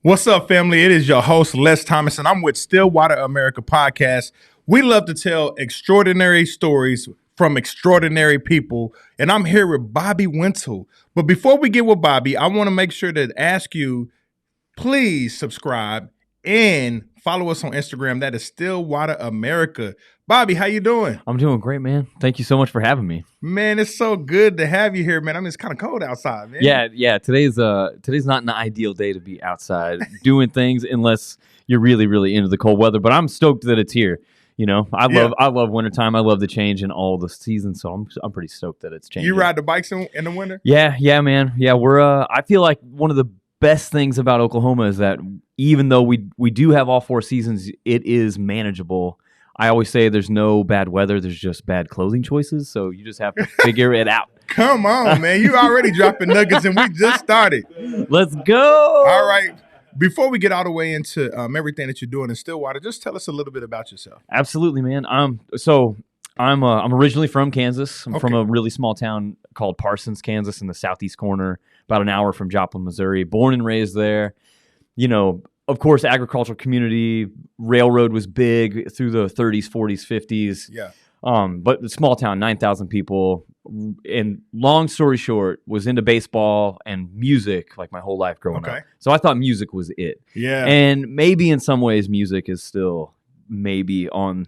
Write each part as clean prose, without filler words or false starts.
What's up, family? It is your host, Les Thomas, and I'm with StillwaterAmerica Podcast. We love to tell extraordinary stories from extraordinary people, and I'm here with Bobby Wintle. But before we get with Bobby, I want to make sure to ask you, please subscribe and follow us on Instagram. That is Stillwater America. Bobby, how you doing? I'm doing great, man. Thank you so much for having me. Man, it's so good to have you here, man. I mean, it's kind of cold outside, man. Yeah. Today's not an ideal day to be outside doing things unless you're really into the cold weather. But I'm stoked that it's here. You know, I love wintertime. I love the change in all the seasons. So I'm pretty stoked that it's changing. You ride the bikes in the winter? Yeah, man. Yeah, we're I feel like one of the best things about Oklahoma is that even though we do have all four seasons, it is manageable. I always say there's no bad weather, there's just bad clothing choices, so you just have to figure it out. Come on, man. You already dropping nuggets, and we just started. Let's go. All right. Before we get all the way into everything that you're doing in Stillwater, just tell us a little bit about yourself. Absolutely, man. I'm originally from Kansas. I'm from a really small town called Parsons, Kansas, in the southeast corner, about an hour from Joplin, Missouri. Born and raised there. You know, of course, agricultural community, railroad was big through the 30s, 40s, 50s. Yeah. But the small town, 9,000 people. And long story short, was into baseball and music like my whole life growing up. So I thought music was it. Yeah. And maybe in some ways music is still maybe on.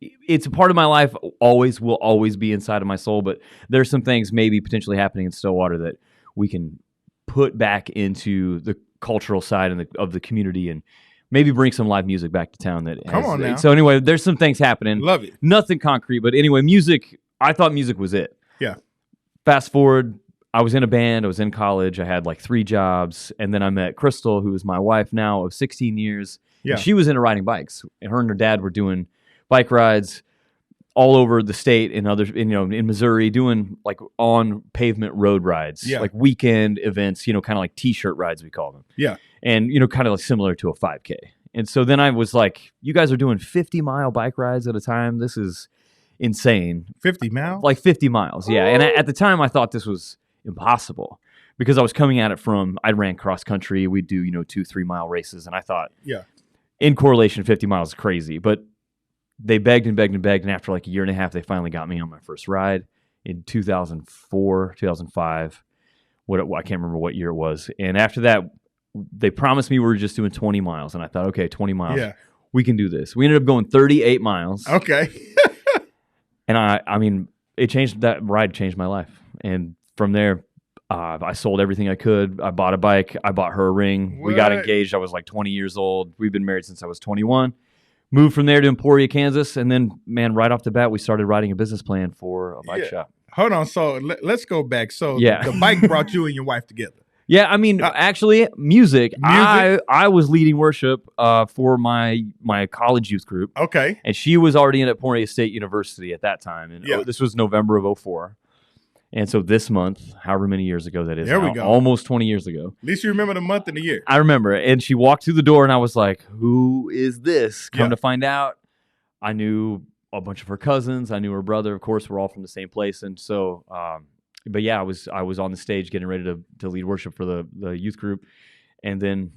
It's a part of my life, will always be inside of my soul. But there's some things maybe potentially happening in Stillwater that we can put back into the cultural side of the community and maybe bring some live music back to town. Come on now. So anyway, there's some things happening. Love it. Nothing concrete, but anyway, music, I thought music was it. Yeah. Fast forward, I was in a band, I was in college, I had like 3 jobs, and then I met Crystal, who is my wife now of 16 years. Yeah. And she was into riding bikes. And her and her dad were doing bike rides all over the state and in Missouri, doing like on pavement road rides, like weekend events, kind of like t-shirt rides, we call them. Yeah. And, kind of like similar to a 5K. And so then I was like, you guys are doing 50-mile bike rides at a time. This is insane. 50 miles? Like 50 miles. Yeah. And at the time I thought this was impossible because I was coming at it I ran cross country. We'd do, 2-3 mile races. And I thought, in correlation, 50 miles is crazy. But they begged and begged and begged, and after like a year and a half, they finally got me on my first ride in 2004, 2005. I can't remember what year it was. And after that, they promised me we were just doing 20 miles, and I thought, okay, 20 miles, we can do this. We ended up going 38 miles. Okay. And I mean, that ride changed my life. And from there, I sold everything I could. I bought a bike. I bought her a ring. What? We got engaged. I was like 20 years old. We've been married since I was 21. Moved from there to Emporia, Kansas, and then, man, right off the bat, we started writing a business plan for a bike shop. Hold on. So let's go back. So the bike brought you and your wife together. Yeah, I mean, actually, music. I was leading worship for my college youth group. Okay. And she was already in at Emporia State University at that time. And this was November of 2004. And so this month, however many years ago that is, there we go. Almost 20 years ago. At least you remember the month and the year. I remember. And she walked through the door, and I was like, who is this? Come to find out, I knew a bunch of her cousins. I knew her brother. Of course, we're all from the same place. And so, but yeah, I was on the stage getting ready to lead worship for the youth group. And then,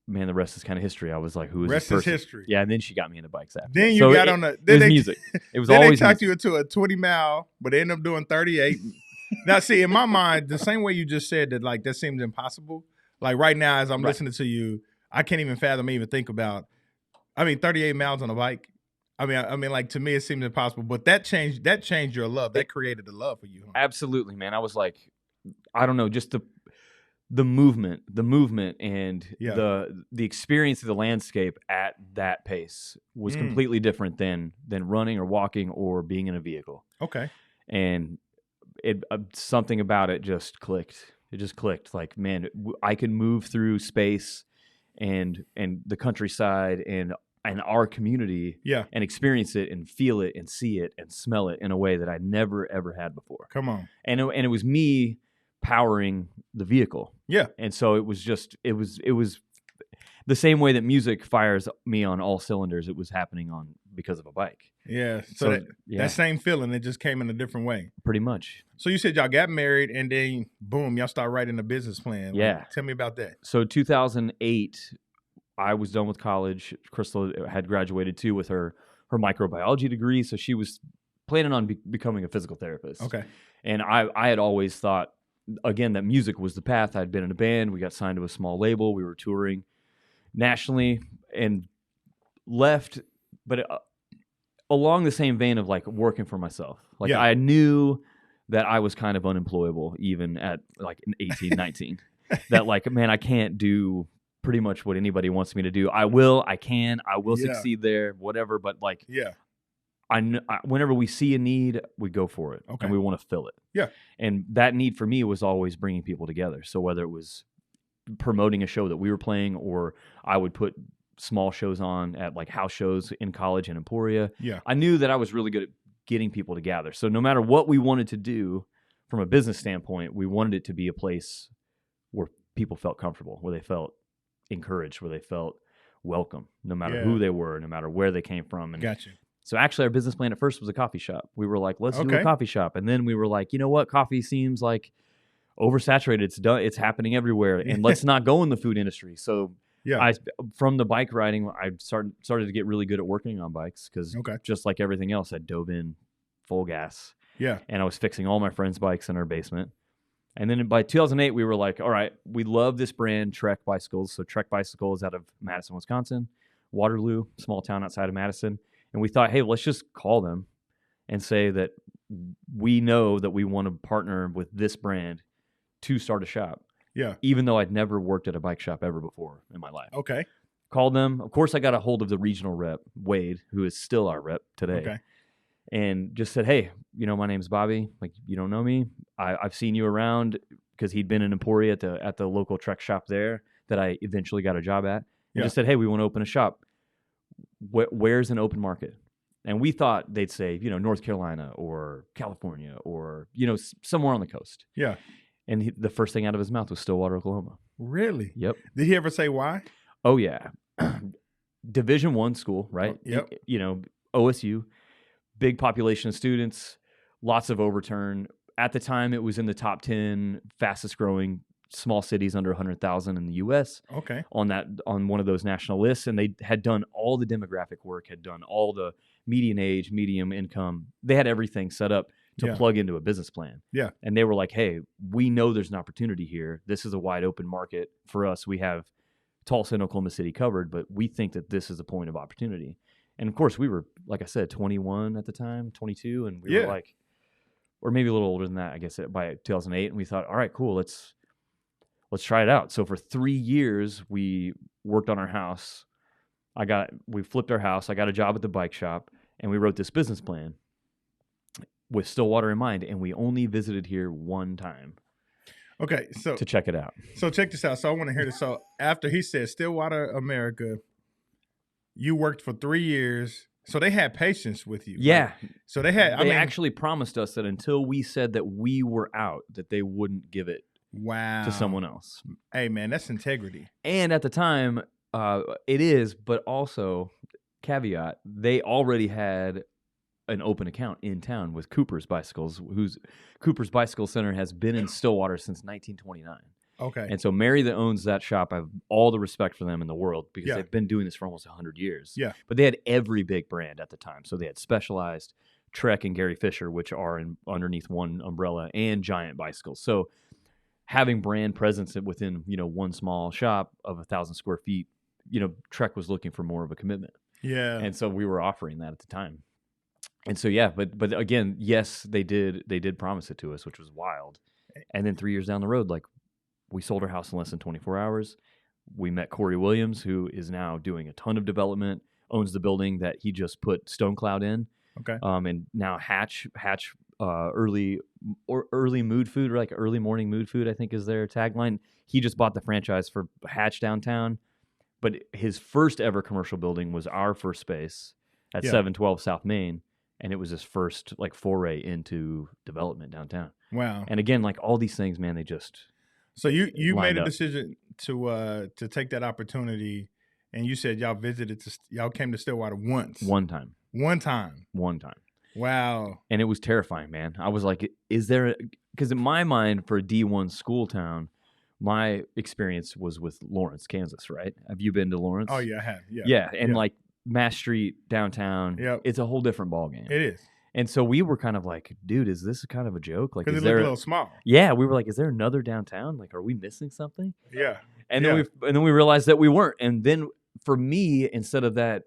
man, the rest is kind of history. I was like, who is this person? Rest is history. Yeah, and then she got me into bikes after. Then it was music. It was always they talked you into a 20 mile, but they ended up doing 38. Now, see, in my mind, the same way you just said that, like, that seems impossible. Like right now, as I'm listening to you, I can't even fathom, even think about. 38 miles on a bike. I mean, like, to me, it seems impossible. But that changed your love. That created the love for you. Huh? Absolutely, man. I was like, I don't know, just the movement, and the experience of the landscape at that pace was completely different than running or walking or being in a vehicle. Okay. And something about it just clicked. It just clicked. Like, man, I can move through space and the countryside and our community and experience it and feel it and see it and smell it in a way that I never, ever had before. Come on. And it was me powering the vehicle. Yeah. And so it was the same way that music fires me on all cylinders, it was happening because of a bike. Yeah. So that same feeling, it just came in a different way. Pretty much. So you said y'all got married and then boom, y'all start writing a business plan. Yeah. Like, tell me about that. So 2008, I was done with college. Crystal had graduated too with her microbiology degree. So she was planning on becoming a physical therapist. Okay. And I had always thought, again, that music was the path. I'd been in a band. We got signed to a small label. We were touring nationally and left, but along the same vein of like working for myself. Like I knew that I was kind of unemployable even at like 18, 19. That like, man, I can't do pretty much what anybody wants me to do. I will succeed there, whatever. But like, whenever we see a need, we go for it, and we want to fill it. Yeah. And that need for me was always bringing people together. So whether it was promoting a show that we were playing, or I would put small shows on at like house shows in college in Emporia. Yeah. I knew that I was really good at getting people together. So no matter what we wanted to do from a business standpoint, we wanted it to be a place where people felt comfortable, where they felt encouraged, where they felt welcome, no matter who they were, no matter where they came from. And gotcha. so actually our business plan at first was a coffee shop. We were like, let's do a coffee shop. And then we were like, you know what? Coffee seems like oversaturated. It's done. It's happening everywhere. And let's not go in the food industry. So from the bike riding, I started to get really good at working on bikes because just like everything else, I dove in full gas. Yeah. And I was fixing all my friends' bikes in our basement. And then by 2008, we were like, all right, we love this brand, Trek Bicycles. So Trek Bicycles out of Madison, Wisconsin, Waterloo, small town outside of Madison. And we thought, hey, let's just call them and say that we know that we want to partner with this brand to start a shop. Yeah. Even though I'd never worked at a bike shop ever before in my life. Okay. Called them. Of course, I got a hold of the regional rep, Wade, who is still our rep today. Okay. And just said, hey, my name's Bobby. Like, you don't know me. I've seen you around, because he'd been in Emporia at the local Trek shop there that I eventually got a job at. And just said, hey, we want to open a shop. Where's an open market? And we thought they'd say, North Carolina or California or, somewhere on the coast. Yeah. And the first thing out of his mouth was Stillwater, Oklahoma. Really? Yep. Did he ever say why? Oh, yeah. Division I school, right? Yep. OSU, big population of students, lots of overturn. At the time, it was in the top 10 fastest growing small cities under 100,000 in the U.S. Okay. On one of those national lists. And they had done all the demographic work, had done all the median age, medium income. They had everything set up to plug into a business plan. Yeah. And they were like, hey, we know there's an opportunity here. This is a wide open market for us. We have Tulsa and Oklahoma City covered, but we think that this is a point of opportunity. And of course, we were, like I said, 21 at the time, 22. And we were like, or maybe a little older than that, I guess, by 2008. And we thought, all right, cool, let's try it out. So for 3 years, we worked on our house. We flipped our house. I got a job at the bike shop, and we wrote this business plan with Stillwater in mind, and we only visited here one time. Okay, so to check it out. So check this out. So I want to hear this. So after he said Stillwater America, you worked for 3 years. So they had patience with you. Yeah. Right? So they had. They actually promised us that until we said that we were out, that they wouldn't give it. Wow. To someone else. Hey man, that's integrity. And at the time, it is, but also caveat, they already had an open account in town with Cooper's Bicycles, whose Cooper's Bicycle Center has been in Stillwater since 1929. Okay. And so Mary that owns that shop, I have all the respect for them in the world because they've been doing this for almost 100 years. Yeah. But they had every big brand at the time. So they had Specialized, Trek, and Gary Fisher, which are underneath one umbrella, and Giant Bicycles. So having brand presence within, one small shop of 1,000 square feet, Trek was looking for more of a commitment. Yeah. And so we were offering that at the time. And so, but again, yes, they did promise it to us, which was wild. And then 3 years down the road, like, we sold our house in less than 24 hours. We met Corey Williams, who is now doing a ton of development, owns the building that he just put Stone Cloud in. Okay. And now Hatch, early mood food, or like early morning mood food, I think is their tagline. He just bought the franchise for Hatch downtown, but his first ever commercial building was our first space at 712 South Main, and it was his first like foray into development downtown. Wow. And again, like all these things, man, they just so you made a decision to take that opportunity and you said y'all came to Stillwater once. One time. Wow. And it was terrifying, man. I was like, because in my mind, for a D1 school town, my experience was with Lawrence, Kansas, right? Have you been to Lawrence? Oh, yeah, I have. Yeah. Yeah, and like Mass Street, downtown, it's a whole different ballgame. It is. And so we were kind of like, dude, is this kind of a joke? Like, because it looked a little small. Yeah, we were like, is there another downtown? Like, are we missing something? Yeah. And then we realized that we weren't. And then for me, instead of that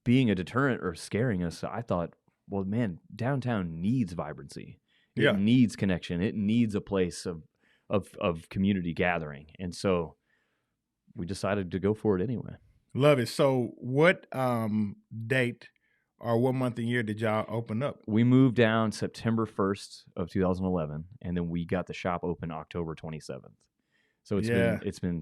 being a deterrent or scaring us, I thought, well, man, downtown needs vibrancy. It needs connection. It needs a place of community gathering. And so we decided to go for it anyway. Love it. So what date or what month and year did y'all open up? We moved down September 1st of 2011, and then we got the shop open October 27th. So it's been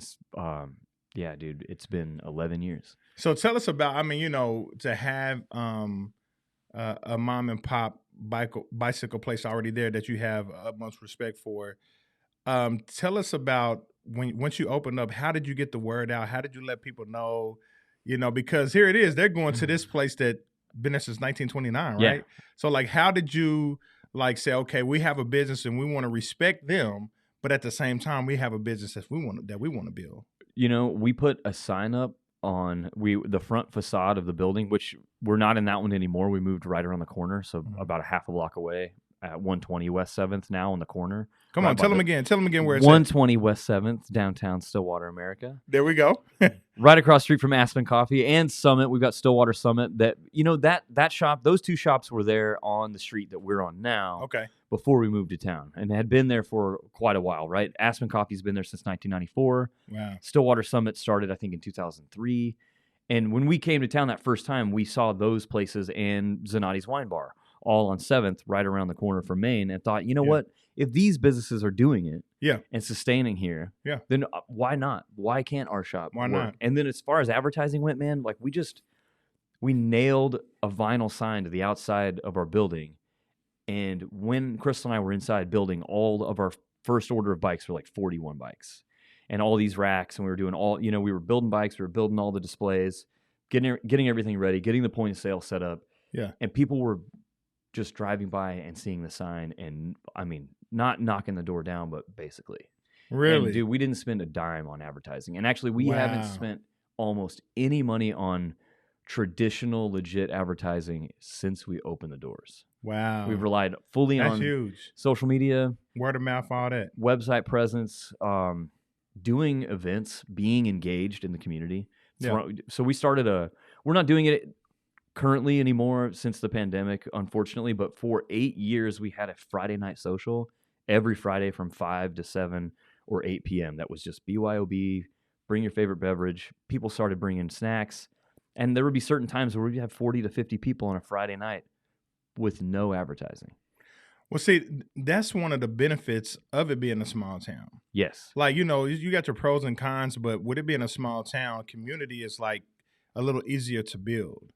dude, it's been 11 years. So tell us about, to have a mom and pop bicycle place already there that you have utmost respect for. Tell us about once you opened up, how did you get the word out? How did you let people know? Because here it is, they're going to this place that been there since 1929, right? Yeah. So like, how did you say, okay, we have a business and we want to respect them, but at the same time, we have a business that we want to build. We put a sign up on the front facade of the building, which we're not in that one anymore. We moved right around the corner, so about a half a block away at 120 West 7th now on the corner. Come on, tell them again where it's 120 West 7th, downtown Stillwater, America. There we go. Right across the street from Aspen Coffee and Summit. We've got Stillwater Summit. That shop, those two shops were there on the street that we're on now. Okay. Before we moved to town, and had been there for quite a while, right? Aspen Coffee's been there since 1994. Wow. Stillwater Summit started, I think, in 2003. And when we came to town that first time, we saw those places and Zanotti's Wine Bar all on 7th, right around the corner from Main, and thought, what? If these businesses are doing it and sustaining here, then why not? Why can't our shop work? Not? And then as far as advertising went, man, like we nailed a vinyl sign to the outside of our building. And when Crystal and I were inside building, all of our first order of bikes were like 41 bikes. And all these racks, and we were doing we were building bikes, we were building all the displays, getting everything ready, getting the point of sale set up. Yeah. And people were just driving by and seeing the sign, and not knocking the door down, but basically. Really? And dude, we didn't spend a dime on advertising. And actually, we haven't spent almost any money on traditional, legit advertising since we opened the doors. Wow. We've relied fully on huge. Social media. Word of mouth, all that. Website presence, doing events, being engaged in the community. Yeah. So we started we're not doing it currently anymore since the pandemic, unfortunately, but for 8 years we had a Friday night social every Friday from 5 to 7 or 8 p.m. That was just BYOB, bring your favorite beverage. People started bringing snacks, and there would be certain times where we'd have 40 to 50 people on a Friday night with no advertising. Well, see, that's one of the benefits of it being a small town. Yes. Like, you got your pros and cons, but with it being a small town, community is like a little easier to build.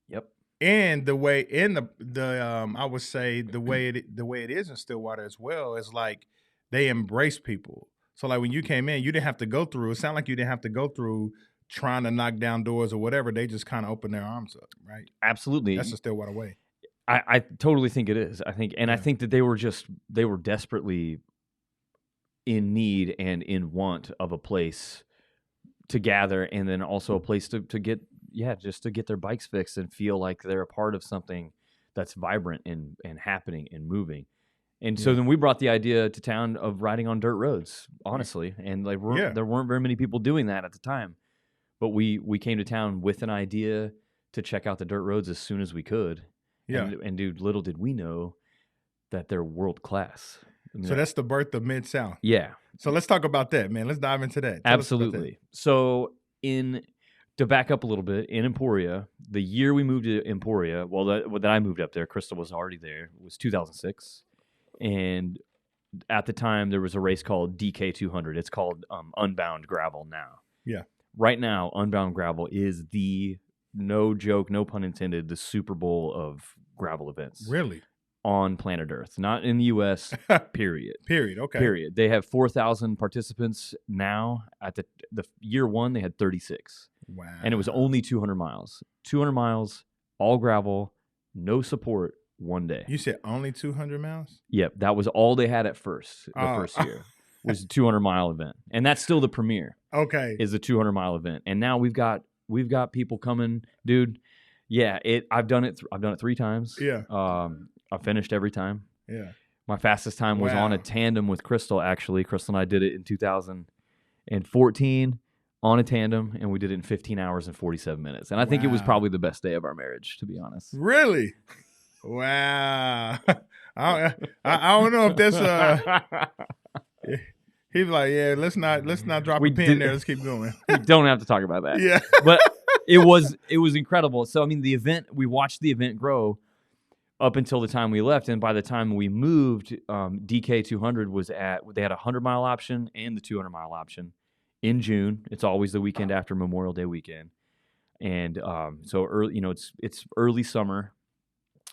Yep. And the way I would say the way it is in Stillwater as well is like they embrace people. So like when you came in, you didn't have to go through. It sounded like you didn't have to go through trying to knock down doors or whatever. They just kind of opened their arms up, right? Absolutely. That's the Stillwater way. I totally think it is. I think that they were desperately in need and in want of a place to gather, and then also a place to get their bikes fixed and feel like they're a part of something that's vibrant and happening and moving. And so then we brought the idea to town of riding on dirt roads, honestly. And like there weren't very many people doing that at the time. But we came to town with an idea to check out the dirt roads as soon as we could. Yeah. And dude, little did we know that they're world class. So that's the birth of Mid-South. Yeah. So let's talk about that, man. Let's dive into that. Absolutely. So to back up a little bit, in Emporia, the year we moved to Emporia, that I moved up there, Crystal was already there, was 2006. And at the time, there was a race called DK200. It's called Unbound Gravel now. Yeah. Right now, Unbound Gravel is the, no joke, no pun intended, the Super Bowl of gravel events. Really? On planet Earth, not in the U.S., period. Period, okay. Period. They have 4,000 participants now. At the year one, they had 36. Wow. And it was only 200 miles. 200 miles, all gravel, no support, one day. You said only 200 miles? Yep, that was all they had at first. The first year was a 200-mile event, and that's still the premiere. Okay, is the 200-mile event, and now we've got people coming, dude. Yeah, I've done it 3 times. Yeah, I've finished every time. Yeah, my fastest time was on a tandem with Crystal. Actually, Crystal and I did it in 2014 on a tandem, and we did it in 15 hours and 47 minutes. And I think it was probably the best day of our marriage, to be honest. Really? Wow. I don't know if that's he's like, yeah, let's not drop a pin there. Let's keep going. We don't have to talk about that. Yeah. But it was incredible. So I mean, the event, we watched the event grow up until the time we left, and by the time we moved, DK 200 was they had a 100-mile option and the 200-mile option in June. It's always the weekend after Memorial Day weekend, and so early, it's early summer,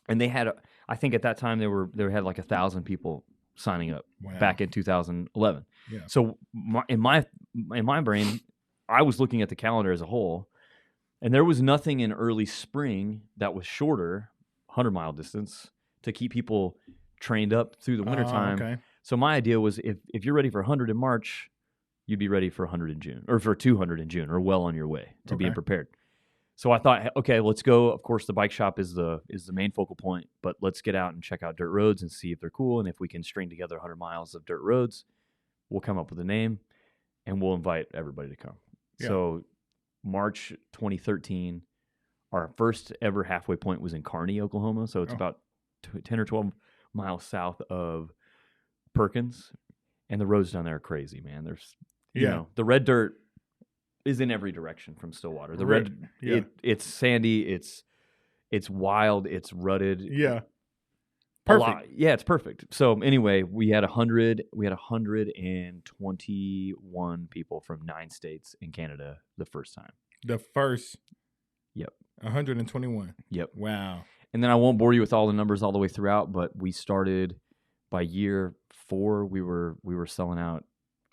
and they had I think at that time they had like 1,000 people signing up back in 2011. Yeah. So in my brain, I was looking at the calendar as a whole, and there was nothing in early spring that was shorter, 100-mile distance, to keep people trained up through the wintertime. Okay. So my idea was if you're ready for 100 in March, you'd be ready for 100 in June, or for 200 in June, or well on your way to being prepared. So I thought, okay, let's go. Of course, the bike shop is the main focal point, but let's get out and check out dirt roads and see if they're cool. And if we can string together 100 miles of dirt roads, we'll come up with a name, and we'll invite everybody to come. Yeah. So March 2013, our first ever halfway point was in Kearney, Oklahoma. So it's about 10 or 12 miles south of Perkins. And the roads down there are crazy, man. There's, the red dirt is in every direction from Stillwater. The it's sandy, it's wild, it's rutted. Yeah. Perfect. Yeah, it's perfect. So anyway, we had 121 people from 9 states in Canada the first time. The first. Yep. 121. Yep. Wow. And then I won't bore you with all the numbers all the way throughout, but we started by year 4, we were selling out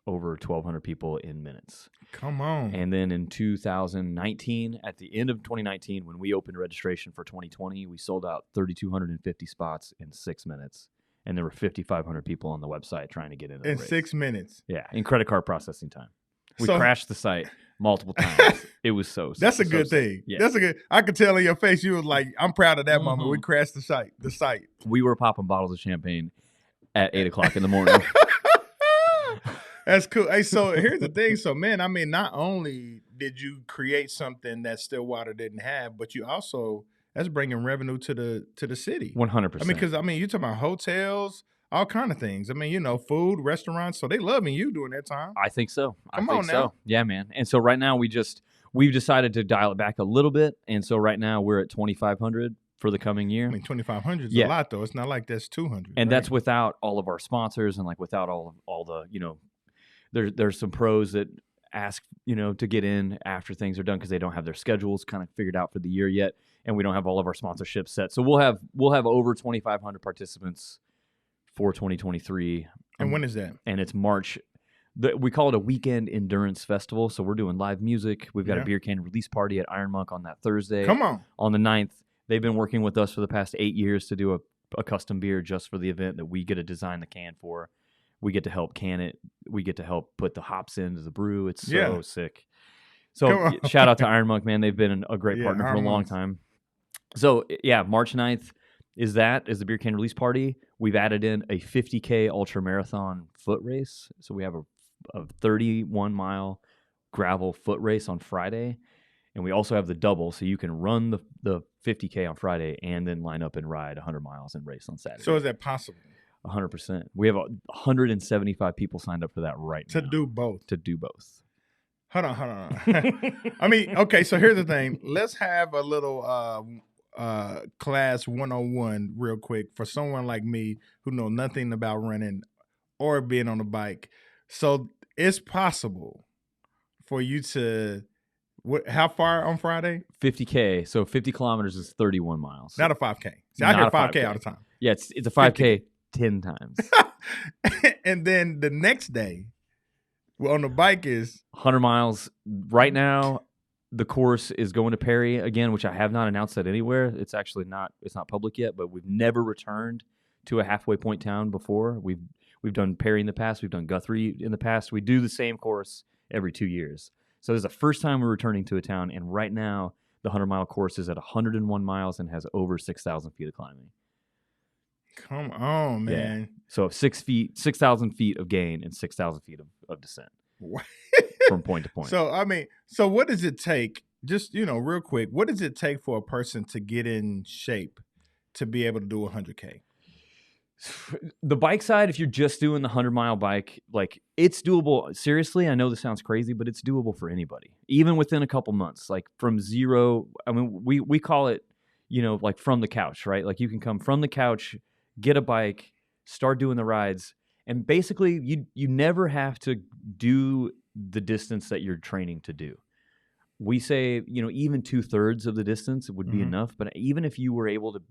over 1,200 people in minutes. Come on. And then in 2019, at the end of 2019, when we opened registration for 2020, we sold out 3,250 spots in 6 minutes. And there were 5,500 people on the website trying to get into the race. 6 minutes. Yeah, in credit card processing time. We crashed the site multiple times. It was That's a good thing. Yeah. That's a good. I could tell in your face you was like, I'm proud of that moment. We crashed the site. We were popping bottles of champagne at 8:00 in the morning. That's cool. Hey, so here's the thing. So, man, I mean, not only did you create something that Stillwater didn't have, but you also, that's bringing revenue to the city. 100%. I mean, because, you're talking about hotels, all kind of things. I mean, food, restaurants. So they loving you during that time. I think so. Come on now. Yeah, man. And so right now we've decided to dial it back a little bit. And so right now we're at 2,500 for the coming year. 2,500 is a lot, though. It's not like that's 200. And that's without all of our sponsors and like without all the, there's some pros that ask, to get in after things are done because they don't have their schedules kind of figured out for the year yet, and we don't have all of our sponsorships set. So we'll have over 2,500 participants for 2023. And when is that? And it's March. We call it a weekend endurance festival. So we're doing live music. We've got a beer can release party at Iron Monk on that Thursday. Come on the 9th. They've been working with us for the past 8 years to do a custom beer just for the event that we get to design the can for. We get to help can it. We get to help put the hops into the brew. It's so sick. So shout out to Iron Monk, man. They've been a great partner for a long time. So March 9th is the beer can release party. We've added in a 50K ultra marathon foot race. So we have a 31-mile gravel foot race on Friday. And we also have the double, so you can run the 50K on Friday and then line up and ride 100 miles and race on Saturday. So is that possible? 100%. We have 175 people signed up for that right now. To do both. Hold on. Okay, so here's the thing. Let's have a little class 101 real quick for someone like me who know nothing about running or being on a bike. So it's possible for you to... how far on Friday? 50K. So 50 kilometers is 31 miles. Not a 5K. See, I hear 5K all the time. Yeah, it's a 5K 10 times. And then the next day, on the bike is 100 miles. Right now, The course is going to Perry again, which I have not announced that anywhere. It's actually not. It's not public yet, but we've never returned to a halfway point town before. We've done Perry in the past. We've done Guthrie in the past. We do the same course every 2 years. So this is the first time we're returning to a town, and right now the 100-mile course is at 101 miles and has over 6,000 feet of climbing. Come on, man. Yeah. So 6,000 feet of gain and 6,000 feet of descent from point to point. So what does it take, just, real quick, what does it take for a person to get in shape to be able to do 100K? The bike side, if you're just doing the 100-mile bike, like, it's doable. Seriously, I know this sounds crazy, but it's doable for anybody, even within a couple months. Like, from zero, I mean, we call it, like, from the couch, right? Like, you can come from the couch, get a bike, start doing the rides, and basically you never have to do the distance that you're training to do. We say, even 2/3 of the distance would be enough, but even if you were able to,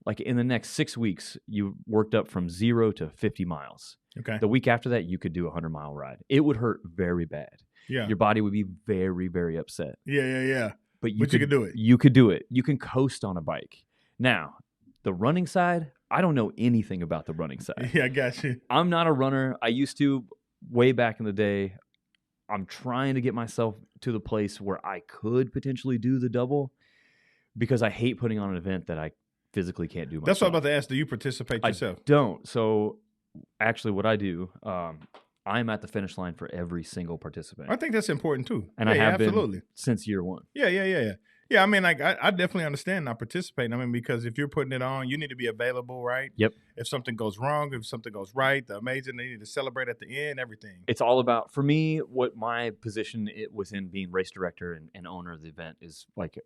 like, in the next 6 weeks, you worked up from 0 to 50 miles. Okay. The week after that, you could do a 100-mile ride. It would hurt very bad. Yeah. Your body would be very, very upset. Yeah. But you could do it. You could do it. You can coast on a bike. Now, the running side, I don't know anything about the running side. Yeah, I got you. I'm not a runner. I used to way back in the day. I'm trying to get myself to the place where I could potentially do the double, because I hate putting on an event that I physically can't do myself. That's what I'm about to ask. Do you participate yourself? I don't. So actually what I do, I'm at the finish line for every single participant. I think that's important too. And I have been since year one. Yeah. Yeah, I mean, like, I definitely understand not participating. I mean, because if you're putting it on, you need to be available, right? Yep. If something goes wrong, if something goes right, the amazing, they need to celebrate at the end, everything. It's all about, for me, what my position within being race director and owner of the event is, like,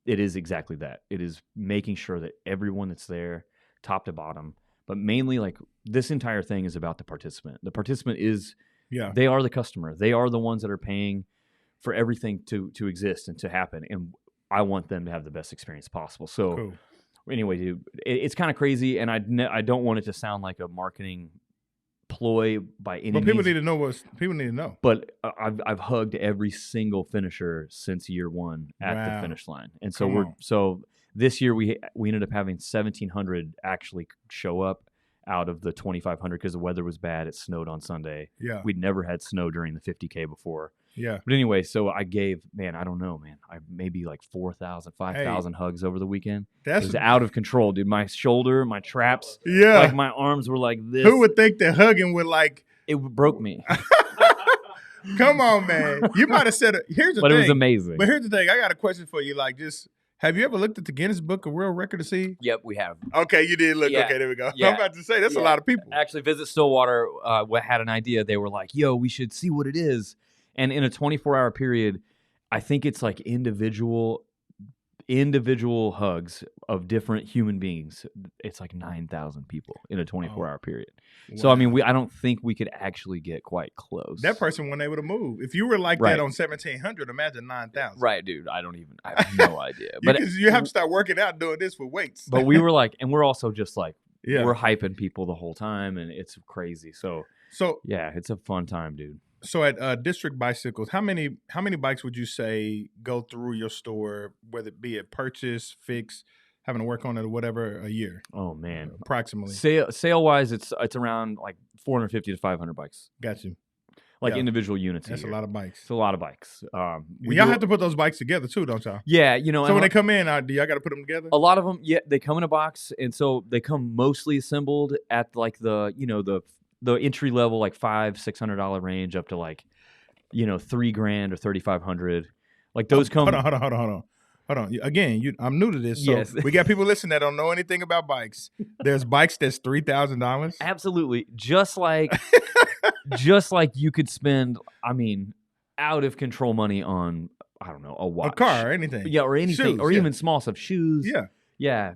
it is exactly that. It is making sure that everyone that's there, top to bottom, but mainly, like, this entire thing is about the participant. The participant is, they are the customer. They are the ones that are paying for everything to exist and to happen. And I want them to have the best experience possible. So cool. Anyway, dude, it's kind of crazy, and I don't want it to sound like a marketing ploy by any means. But people need to know what people need to know. But I've hugged every single finisher since year one at the finish line, and so this year we ended up having 1,700 actually show up out of the 2,500 because the weather was bad. It snowed on Sunday. Yeah, we'd never had snow during the 50K before. Yeah. But anyway, so I gave, I don't know, I maybe like 4,000, 5,000 hugs over the weekend. It was out of control, dude. My shoulder, my traps, like, my arms were like this. Who would think that hugging would, like... It broke me. Come on, man. You might have said it. Here's the thing. But it was amazing. But here's the thing. I got a question for you. Like, just... Have you ever looked at the Guinness Book of World Record to see? Yep, we have. Okay, you did look. Yeah. Okay, there we go. Yeah. I'm about to say, that's a lot of people. Actually, Visit Stillwater had an idea. They were like, yo, we should see what it is. And in a 24-hour period, I think it's like individual hugs of different human beings. It's like 9,000 people in a 24-hour period. Wow. So, I mean, I don't think we could actually get quite close. That person wasn't able to move. If you were like that on 1,700, imagine 9,000. Right, dude. I have no idea. But you have to start working out doing this with weights. But we were like, and we're also just like, we're hyping people the whole time, and it's crazy. So yeah, it's a fun time, dude. So at District Bicycles, how many bikes would you say go through your store, whether it be a purchase, fix, having to work on it or whatever, a year? Oh man, approximately. Sale wise, it's around like 450 to 500 bikes. Got you. Like individual units. That's a lot of bikes. It's a lot of bikes. Y'all have to put those bikes together too, don't y'all? Yeah, So when they come in, do y'all got to put them together? A lot of them, they come in a box, and so they come mostly assembled at like the entry level, like $500-$600 range, up to like, $3,000 or $3,500. Like those come. Hold on. Again, I'm new to this, so we got people listening that don't know anything about bikes. There's bikes that's $3,000. Absolutely, just like you could spend, out of control money on, I don't know, a watch, a car, or anything. Yeah, or anything, shoes, or even small stuff, shoes. Yeah,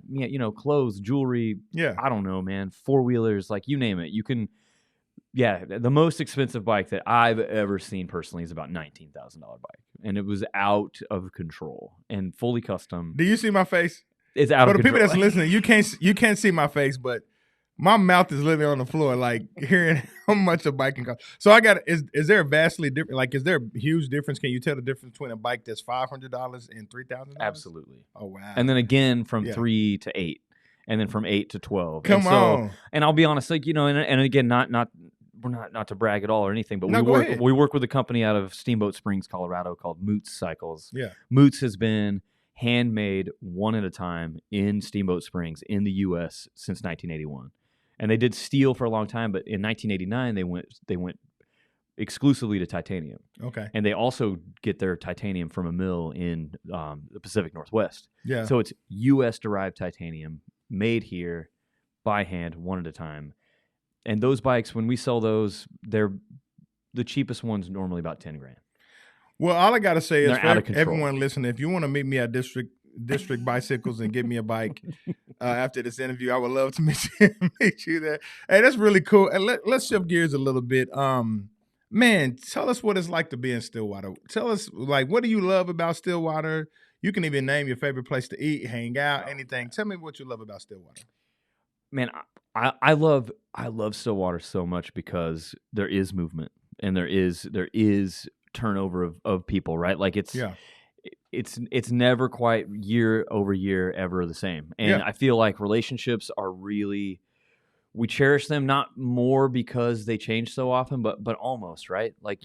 clothes, jewelry. Yeah, I don't know, man. 4-wheelers, like you name it. You can. Yeah, the most expensive bike that I've ever seen personally is about $19,000 bike, and it was out of control and fully custom. Do you see my face? It's out of control. For the people that's listening, you can't see my face, but my mouth is literally on the floor, like hearing how much a bike can cost. So is there a vastly different, like, is there a huge difference? Can you tell the difference between a bike that's $500 and $3,000? Absolutely. Oh, wow. And then again, from 3 to 8, and then from 8 to 12. Come on. And I'll be honest, like, and again, we're not to brag at all or anything, but we work with a company out of Steamboat Springs, Colorado called Moots Cycles. Yeah. Moots has been handmade one at a time in Steamboat Springs in the U.S. since 1981. And they did steel for a long time, but in 1989 they went exclusively to titanium. Okay. And they also get their titanium from a mill in the Pacific Northwest. Yeah. So it's U.S. derived titanium made here by hand, one at a time. And those bikes, when we sell those, they're the cheapest ones normally about $10,000. Well, all I gotta say is, for everyone listening, if you want to meet me at District Bicycles and get me a bike after this interview, I would love to meet you there. Hey, that's really cool. And let's shift gears a little bit. Man, tell us what it's like to be in Stillwater. Tell us, like, what do you love about Stillwater? You can even name your favorite place to eat, hang out, anything. Tell me what you love about Stillwater. Man, I love Stillwater so much because there is movement and there is turnover of people, right? Like it's never quite year over year ever the same. And I feel like relationships are really, we cherish them not more because they change so often, but almost, right? Like,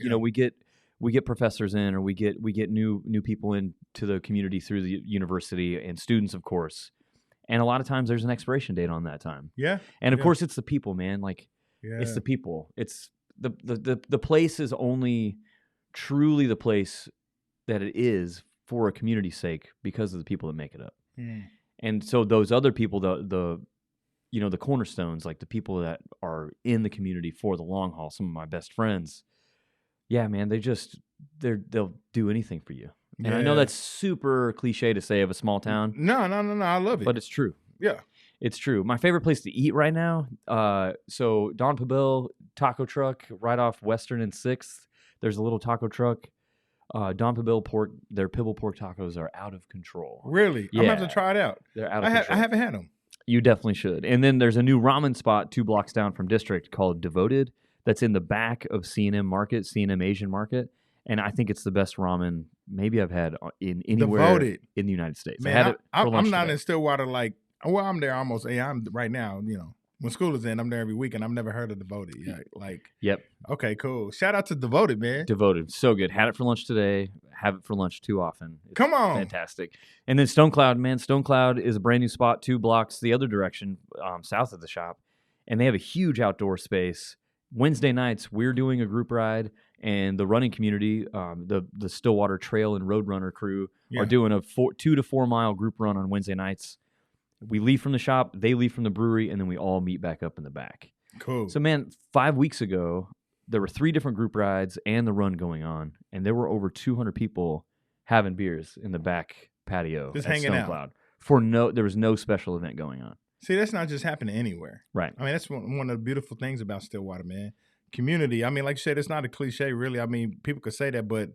we get professors in, or we get new people into the community through the university, and students, of course. And a lot of times there's an expiration date on that time. Yeah. And of course it's the people, man. Like it's the people. It's the place is only truly the place that it is for a community's sake because of the people that make it up. And so those other people, the cornerstones, like the people that are in the community for the long haul, some of my best friends, man, they'll do anything for you. And I know that's super cliche to say of a small town. No, I love it. But it's true. Yeah. It's true. My favorite place to eat right now, so Don Pabil taco truck right off Western and 6th. There's a little taco truck. Don Pabil pork, their Pibble pork tacos are out of control. Really? Yeah. I'm going to have to try it out. They're out of control. I haven't had them. You definitely should. And then there's a new ramen spot 2 blocks down from District called Devoted that's in the back of C&M Asian Market. And I think it's the best ramen maybe I've had in anywhere Devoted in the United States. Man, I had it for lunch I'm not today. in Stillwater I'm there almost. I'm right now, when school is in, I'm there every week, and I've never heard of Devoted. Yep. Okay, cool. Shout out to Devoted, man. Devoted. So good. Had it for lunch today. Have it for lunch too often. It's Come on. Fantastic. And then Stone Cloud, man. Stone Cloud is a brand new spot 2 blocks the other direction, south of the shop. And they have a huge outdoor space. Wednesday nights, we're doing a group ride, and the running community, the Stillwater Trail and Road Runner crew are doing a 2 to 4 mile group run on Wednesday nights. We leave from the shop, they leave from the brewery, and then we all meet back up in the back. Cool. So, man, 5 weeks ago, there were 3 different group rides and the run going on, and there were over 200 people having beers in the back patio just at hanging Stone Cloud. There was no special event going on. See, that's not just happening anywhere. Right. I mean, that's one of the beautiful things about Stillwater, man. Community. I mean, like you said, it's not a cliche, really. I mean, people could say that, but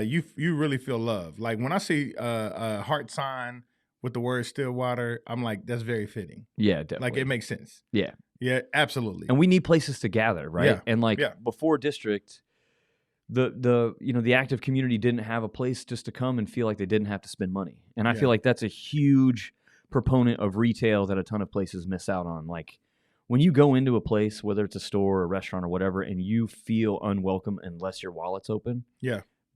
you really feel love. Like when I see a heart sign with the word Stillwater, I'm like, that's very fitting. Yeah, definitely. Like it makes sense. Yeah. Yeah, absolutely. And we need places to gather, right? Yeah. And before District, the active community didn't have a place just to come and feel like they didn't have to spend money. And I feel like that's a huge proponent of retail that a ton of places miss out on. Like when you go into a place, whether it's a store or a restaurant or whatever, and you feel unwelcome unless your wallet's open,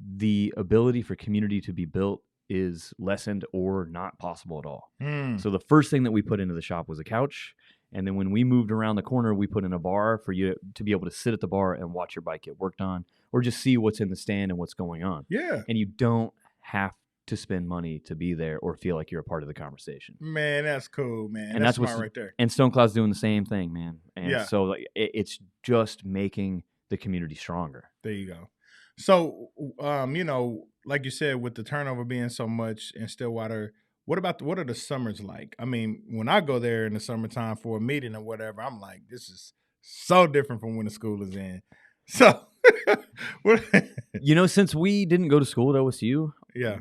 the ability for community to be built is lessened or not possible at all. So the first thing that we put into the shop was a couch. And then when we moved around the corner, we put in a bar for you to be able to sit at the bar and watch your bike get worked on, or just see what's in the stand and what's going on. Yeah. And you don't have to spend money to be there or feel like you're a part of the conversation. Man, that's cool, man. And that's smart right there. And Stone Cloud's doing the same thing, man. And so it's just making the community stronger. There you go. So, like you said, with the turnover being so much in Stillwater, what are the summers like? I mean, when I go there in the summertime for a meeting or whatever, I'm like, this is so different from when the school is in. So, since we didn't go to school at OSU,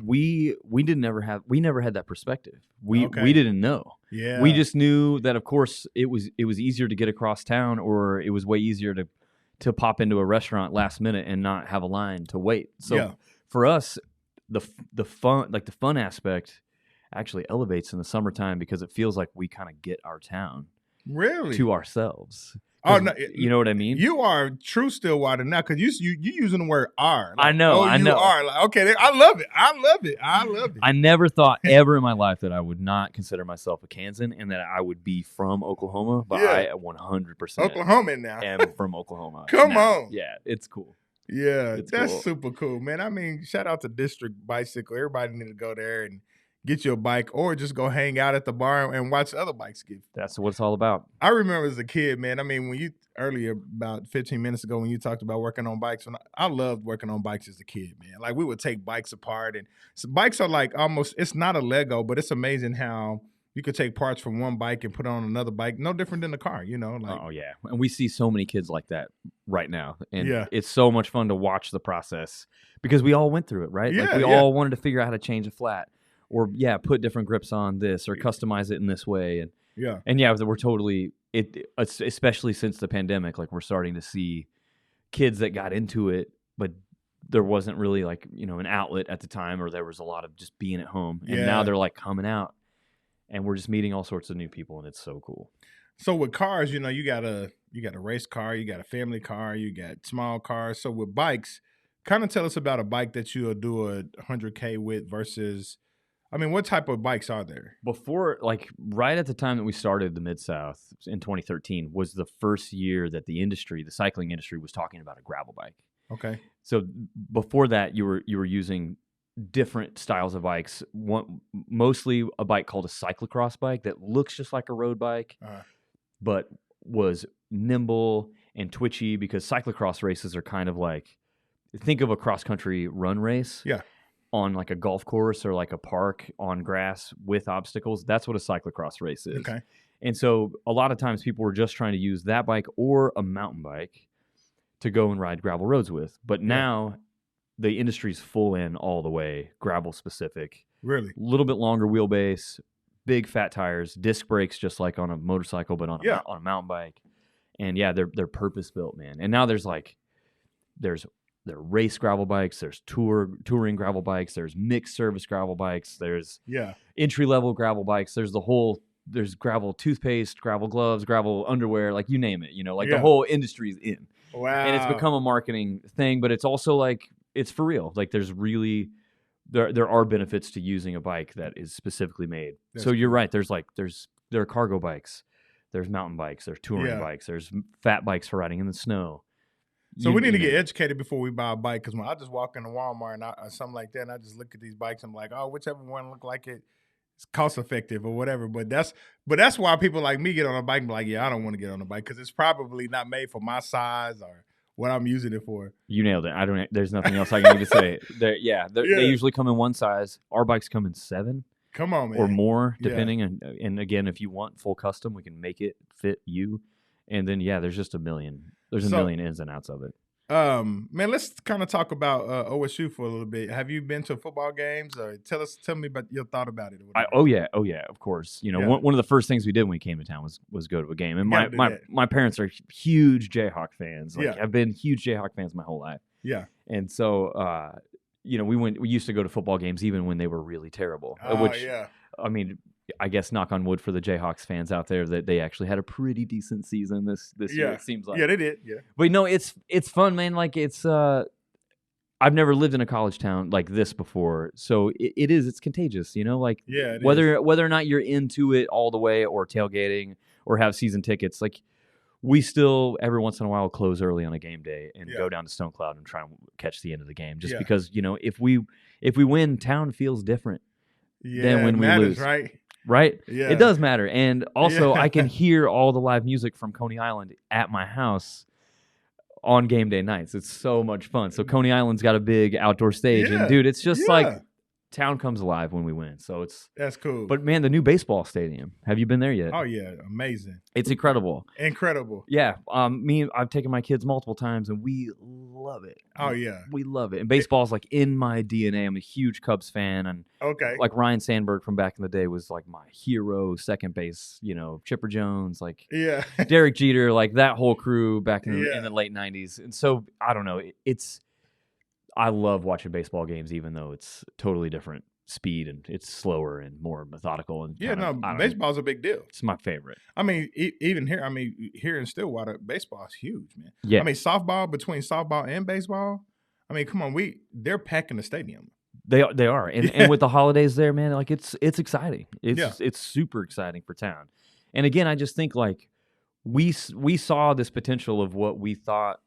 we never had that perspective. We didn't know. Yeah. We just knew that, of course, it was easier to get across town, or it was way easier to pop into a restaurant last minute and not have a line to wait. So for us, the fun aspect actually elevates in the summertime because it feels like we kind of get our town to ourselves. Oh no, you know what I mean? You are true Stillwater now because you using the word "are." Like, I know. Are. Like, okay, I love it. I never thought ever in my life that I would not consider myself a Kansan and that I would be from Oklahoma, but I 100% Oklahoman now. am from Oklahoma. Come on. Yeah, it's cool. Yeah, that's super cool, man. I mean, shout out to District Bicycle. Everybody need to go there and get you a bike, or just go hang out at the bar and watch other bikes get. That's what it's all about. I remember as a kid, man. I mean, when you earlier, about 15 minutes ago, when you talked about working on bikes, I loved working on bikes as a kid, man. Like, we would take bikes apart, and so bikes are like almost, it's not a Lego, but it's amazing how you could take parts from one bike and put it on another bike. No different than the car, you know? Like, oh, yeah. And we see so many kids like that right now. And it's so much fun to watch the process because we all went through it, right? Like, we all wanted to figure out how to change a flat. Or put different grips on this, or customize it in this way, and we're totally especially since the pandemic. Like, we're starting to see kids that got into it, but there wasn't really like an outlet at the time, or there was a lot of just being at home, and now they're like coming out, and we're just meeting all sorts of new people, and it's so cool. So with cars, you got a race car, you got a family car, you got small cars. So with bikes, kind of tell us about a bike that you'll do a 100K with versus. I mean, what type of bikes are there? Before, like, right at the time that we started the Mid-South in 2013 was the first year that the cycling industry was talking about a gravel bike. Okay. So before that, you were using different styles of bikes. Mostly a bike called a cyclocross bike that looks just like a road bike, but was nimble and twitchy, because cyclocross races are kind of like, think of a cross-country run race. Yeah. On like a golf course or like a park on grass with obstacles. That's what a cyclocross race is. Okay. And so a lot of times people were just trying to use that bike or a mountain bike to go and ride gravel roads with. But now the industry's full in all the way, gravel specific. Really? A little bit longer wheelbase, big fat tires, disc brakes just like on a motorcycle, but on a mountain bike. And they're purpose built, man. And now there's there are race gravel bikes, there's touring gravel bikes, there's mixed service gravel bikes, there's entry-level gravel bikes, there's gravel toothpaste, gravel gloves, gravel underwear, like you name it, the whole industry's in. Wow. And it's become a marketing thing, but it's also like, it's for real. Like, there's really, there are benefits to using a bike that is specifically made. So you're right, there are cargo bikes, there's mountain bikes, there's touring bikes, there's fat bikes for riding in the snow. So we need to get educated before we buy a bike, because when I just walk into Walmart or something like that, and I just look at these bikes, I'm like, oh, whichever one look like it's cost effective or whatever. But that's why people like me get on a bike and be like, I don't want to get on a bike, because it's probably not made for my size or what I'm using it for. You nailed it. There's nothing else I can need to say. They usually come in one size. Our bikes come in 7. Come on, man. Or more, depending. And again, if you want full custom, we can make it fit you. And then there's just a million. There's a million ins and outs of it. Man, let's kind of talk about OSU for a little bit. Have you been to football games, or tell me about your thought about it? Oh yeah, of course. One of the first things we did when we came to town was go to a game. And my parents are huge Jayhawk fans. I've been huge Jayhawk fans my whole life. Yeah. And so we used to go to football games even when they were really terrible. I mean, I guess knock on wood for the Jayhawks fans out there that they actually had a pretty decent season this year, it seems like. Yeah, they did. Yeah. But it's fun, man. Like, it's I've never lived in a college town like this before. So it's contagious, Like, whether or not you're into it all the way, or tailgating, or have season tickets, like, we still every once in a while close early on a game day and go down to Stone Cloud and try and catch the end of the game, just because if we win, town feels different than when we lose, right? Yeah. It does matter. And also I can hear all the live music from Coney Island at my house on game day nights. It's so much fun. So Coney Island's got a big outdoor stage, and dude, it's just like town comes alive when we win. So that's cool. But man, the new baseball stadium. Have you been there yet? Oh yeah, amazing. It's incredible. Incredible. Yeah. I've taken my kids multiple times and we love it. Oh yeah. We love it. And baseball's like in my DNA. I'm a huge Cubs fan, and like Ryan Sandberg from back in the day was like my hero, second base, Chipper Jones, like Derek Jeter, like that whole crew back in the late 90s. And so I don't know, I love watching baseball games, even though it's totally different speed and it's slower and more methodical. And baseball's a big deal. It's my favorite. I mean, even here, here in Stillwater, baseball is huge, man. Yeah. I mean, between softball and baseball, I mean, come on, they're packing the stadium. They are, and with the holidays there, man, like it's exciting. It's super exciting for town. And again, I just think like we saw this potential of what we thought,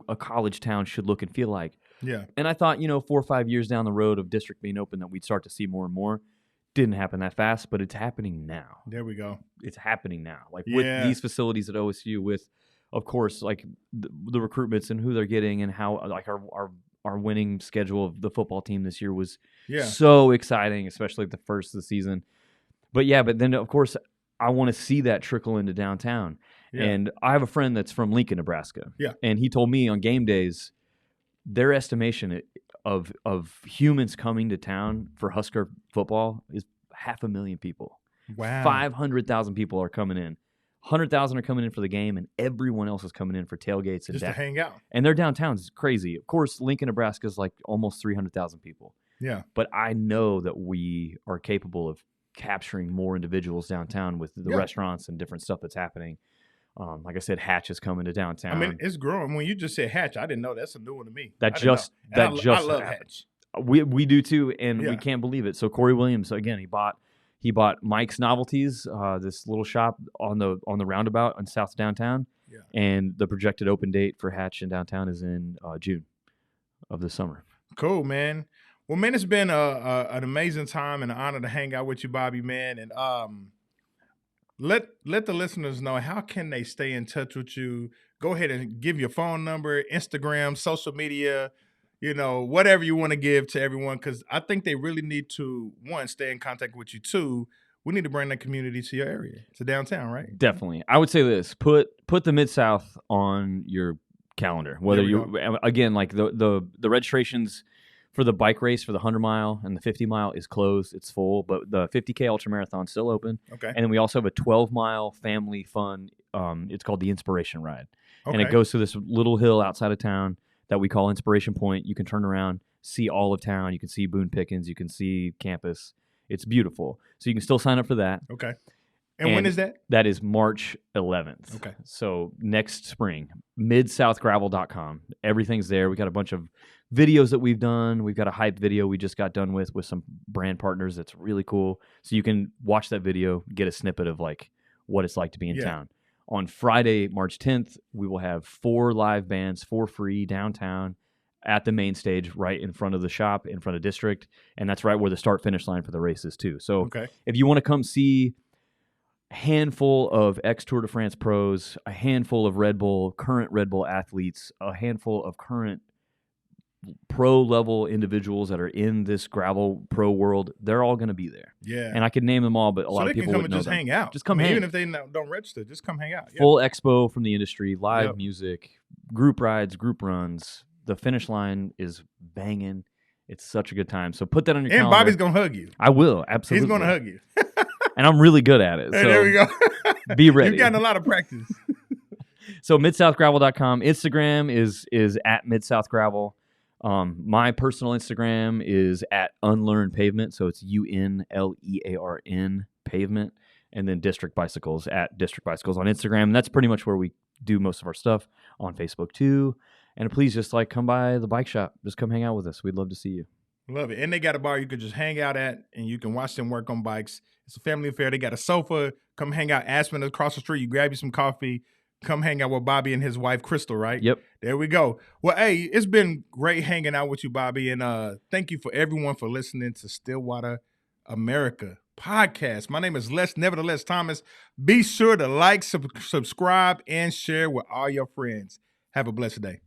a college town should look and feel like. Yeah. And I thought, 4 or 5 years down the road of district being open that we'd start to see more and more. Didn't happen that fast, but it's happening now. There we go. It's happening now. Like with these facilities at OSU, with, of course, like the recruitments and who they're getting and how like our winning schedule of the football team this year was so exciting, especially at the first of the season. But then, of course, I want to see that trickle into downtown. Yeah. And I have a friend that's from Lincoln, Nebraska. Yeah. And he told me on game days, their estimation of humans coming to town for Husker football is 500,000 people. Wow. 500,000 people are coming in. 100,000 are coming in for the game, and everyone else is coming in for tailgates and just to hang out. And their downtown is crazy. Of course, Lincoln, Nebraska is like almost 300,000 people. Yeah. But I know that we are capable of capturing more individuals downtown with the restaurants and different stuff that's happening. Like I said, Hatch is coming to downtown. I mean, it's growing. When you just said Hatch, I didn't know. That's a new one to me. I love Hatch. We do too, and we can't believe it. So Corey Williams, again, he bought Mike's Novelties, this little shop on the roundabout in South Downtown. Yeah. And the projected open date for Hatch in downtown is in June of this summer. Cool, man. Well, man, it's been an amazing time and an honor to hang out with you, Bobby, man. And let the listeners know, how can they stay in touch with you? Go ahead and give your phone number, Instagram, social media, whatever you want to give to everyone, because I think they really need to, one, stay in contact with you. Two, we need to bring that community to your area, to downtown, right? Definitely. I would say this: put the Mid-South on your calendar. Whether again, like the registrations for the bike race for the 100-mile and the 50-mile is closed. It's full, but the 50K ultramarathon is still open. Okay. And then we also have a 12-mile family fun. It's called the Inspiration Ride. Okay. And it goes through this little hill outside of town that we call Inspiration Point. You can turn around, see all of town. You can see Boone Pickens. You can see campus. It's beautiful. So you can still sign up for that. Okay. And when is that? That is March 11th. Okay. So next spring, midsouthgravel.com. Everything's there. We got a bunch of videos that we've done. We've got a hype video we just got done with some brand partners. That's really cool. So you can watch that video, get a snippet of like what it's like to be in town. On Friday, March 10th, we will have 4 live bands for free downtown at the main stage, right in front of the shop, in front of District. And that's right where the start-finish line for the race is too. So if you want to come see a handful of ex-Tour de France pros, a handful of current Red Bull athletes, a handful of current pro-level individuals that are in this gravel pro world, they're all going to be there. Yeah. And I could name them all, but a lot of people wouldn't know them. So they can come and just hang out. Just come hang. Even if they don't register, just come hang out. Full expo from the industry, live music, group rides, group runs. The finish line is banging. It's such a good time. So put that on your calendar. And Bobby's going to hug you. I will, absolutely. He's going to hug you. And I'm really good at it. Hey, so there we go. Be ready. You've gotten a lot of practice. So midsouthgravel.com. Instagram is at midsouthgravel. My personal Instagram is at unlearn pavement. So it's UNLEARN pavement. And then District Bicycles at District Bicycles on Instagram. And that's pretty much where we do most of our stuff. On Facebook too. And please just come by the bike shop. Just come hang out with us. We'd love to see you. Love it. And they got a bar you could just hang out at, and you can watch them work on bikes. It's a family affair. They got a sofa. Come hang out. Aspen across the street. You grab you some coffee. Come hang out with Bobby and his wife, Crystal, right? Yep. There we go. Well, hey, it's been great hanging out with you, Bobby. And thank you for everyone for listening to Stillwater America Podcast. My name is Nevertheless Thomas. Be sure to like, subscribe, and share with all your friends. Have a blessed day.